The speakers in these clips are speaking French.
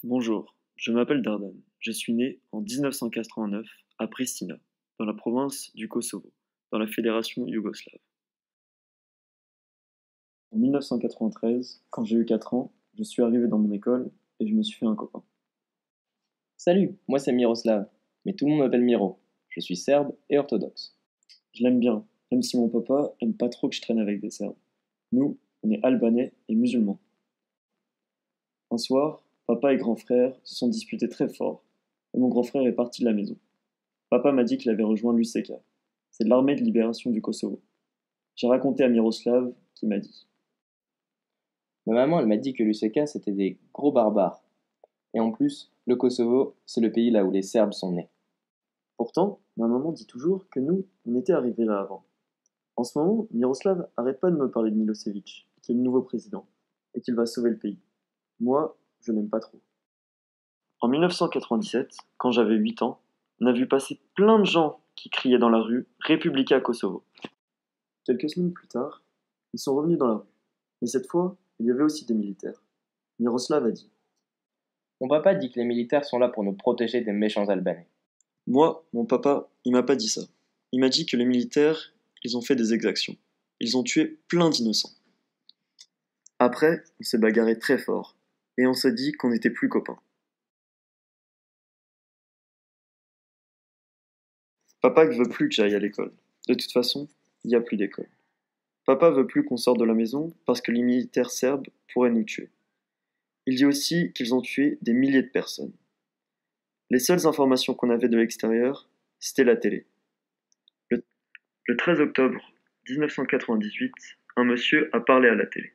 Bonjour, je m'appelle Dardan. Je suis né en 1989 à Pristina, dans la province du Kosovo, dans la fédération yougoslave. En 1993, quand j'ai eu 4 ans, je suis arrivé dans mon école et je me suis fait un copain. Salut, moi c'est Miroslav, mais tout le monde m'appelle Miro. Je suis serbe et orthodoxe. Je l'aime bien, même si mon papa aime pas trop que je traîne avec des Serbes. Nous, on est albanais et musulmans. Un soir, papa et grand frère se sont disputés très fort, et mon grand frère est parti de la maison. Papa m'a dit qu'il avait rejoint l'UÇK. C'est l'armée de libération du Kosovo. J'ai raconté à Miroslav qui m'a dit. Ma maman elle m'a dit que l'UÇK c'était des gros barbares. Et en plus, le Kosovo, c'est le pays là où les Serbes sont nés. Pourtant, ma maman dit toujours que nous, on était arrivés là avant. En ce moment, Miroslav arrête pas de me parler de Milosevic, qui est le nouveau président, et qu'il va sauver le pays. Moi, je l'aime pas trop. En 1997, quand j'avais 8 ans, on a vu passer plein de gens qui criaient dans la rue Republika Kosovo. Quelques semaines plus tard, ils sont revenus dans la rue. Mais cette fois, il y avait aussi des militaires. Miroslav a dit. Mon papa dit que les militaires sont là pour nous protéger des méchants Albanais. Moi, mon papa, il m'a pas dit ça. Il m'a dit que les militaires, ils ont fait des exactions. Ils ont tué plein d'innocents. Après, on s'est bagarré très fort. Et on s'est dit qu'on n'était plus copains. Papa ne veut plus que j'aille à l'école. De toute façon, il n'y a plus d'école. Papa veut plus qu'on sorte de la maison parce que les militaires serbes pourraient nous tuer. Il dit aussi qu'ils ont tué des milliers de personnes. Les seules informations qu'on avait de l'extérieur, c'était la télé. Le 13 octobre 1998, un monsieur a parlé à la télé.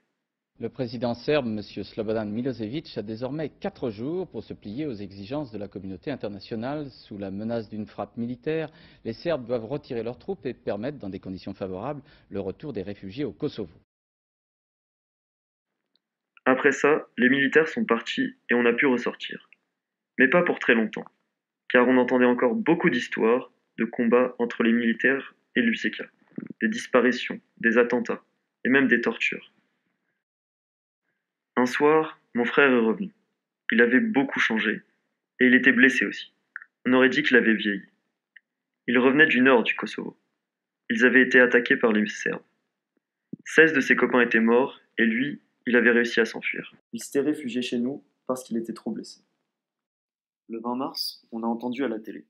Le président serbe, M. Slobodan Milosevic, a désormais 4 jours pour se plier aux exigences de la communauté internationale. Sous la menace d'une frappe militaire, les Serbes doivent retirer leurs troupes et permettre, dans des conditions favorables, le retour des réfugiés au Kosovo. Après ça, les militaires sont partis et on a pu ressortir. Mais pas pour très longtemps, car on entendait encore beaucoup d'histoires de combats entre les militaires et l'UÇK, des disparitions, des attentats et même des tortures. Un soir, mon frère est revenu. Il avait beaucoup changé et il était blessé aussi. On aurait dit qu'il avait vieilli. Il revenait du nord du Kosovo. Ils avaient été attaqués par les Serbes. 16 de ses copains étaient morts et lui, il avait réussi à s'enfuir. Il s'était réfugié chez nous parce qu'il était trop blessé. Le 20 mars, on a entendu à la télé.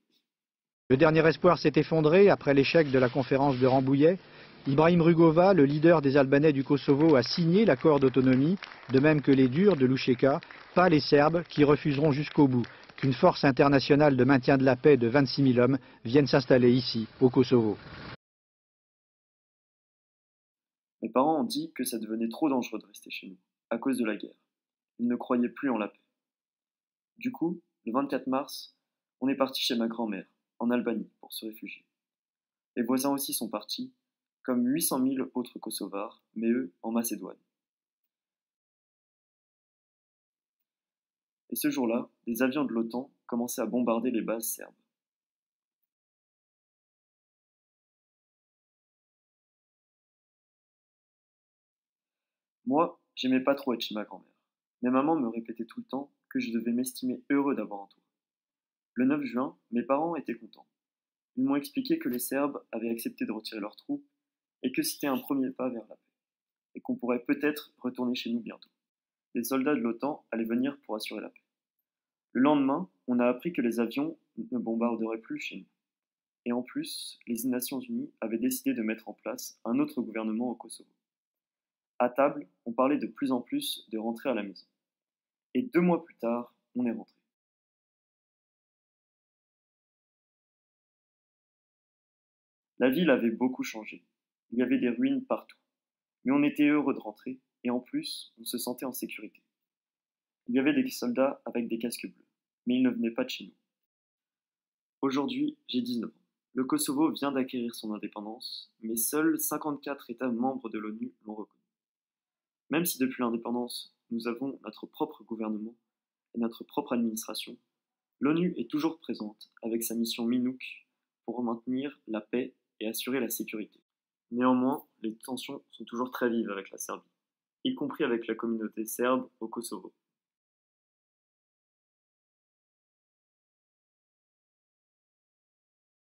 Le dernier espoir s'est effondré après l'échec de la conférence de Rambouillet. Ibrahim Rugova, le leader des Albanais du Kosovo, a signé l'accord d'autonomie, de même que les durs de l'UÇK, pas les Serbes, qui refuseront jusqu'au bout qu'une force internationale de maintien de la paix de 26 000 hommes vienne s'installer ici, au Kosovo. Mes parents ont dit que ça devenait trop dangereux de rester chez nous, à cause de la guerre. Ils ne croyaient plus en la paix. Du coup, le 24 mars, on est parti chez ma grand-mère, en Albanie, pour se réfugier. Les voisins aussi sont partis, comme 800 000 autres Kosovars, mais eux en Macédoine. Et ce jour-là, des avions de l'OTAN commençaient à bombarder les bases serbes. Moi, j'aimais pas trop être chez ma grand-mère, mais maman me répétait tout le temps que je devais m'estimer heureux d'avoir un toit. Le 9 juin, mes parents étaient contents. Ils m'ont expliqué que les Serbes avaient accepté de retirer leurs troupes et que c'était un premier pas vers la paix, et qu'on pourrait peut-être retourner chez nous bientôt. Les soldats de l'OTAN allaient venir pour assurer la paix. Le lendemain, on a appris que les avions ne bombarderaient plus chez nous. Et en plus, les Nations Unies avaient décidé de mettre en place un autre gouvernement au Kosovo. À table, on parlait de plus en plus de rentrer à la maison. Et 2 mois plus tard, on est rentré. La ville avait beaucoup changé. Il y avait des ruines partout. Mais on était heureux de rentrer, et en plus, on se sentait en sécurité. Il y avait des soldats avec des casques bleus, mais ils ne venaient pas de chez nous. Aujourd'hui, j'ai 19 ans. Le Kosovo vient d'acquérir son indépendance, mais seuls 54 États membres de l'ONU l'ont reconnu. Même si depuis l'indépendance, nous avons notre propre gouvernement et notre propre administration, l'ONU est toujours présente avec sa mission MINUC pour maintenir la paix et assurer la sécurité. Néanmoins, les tensions sont toujours très vives avec la Serbie, y compris avec la communauté serbe au Kosovo.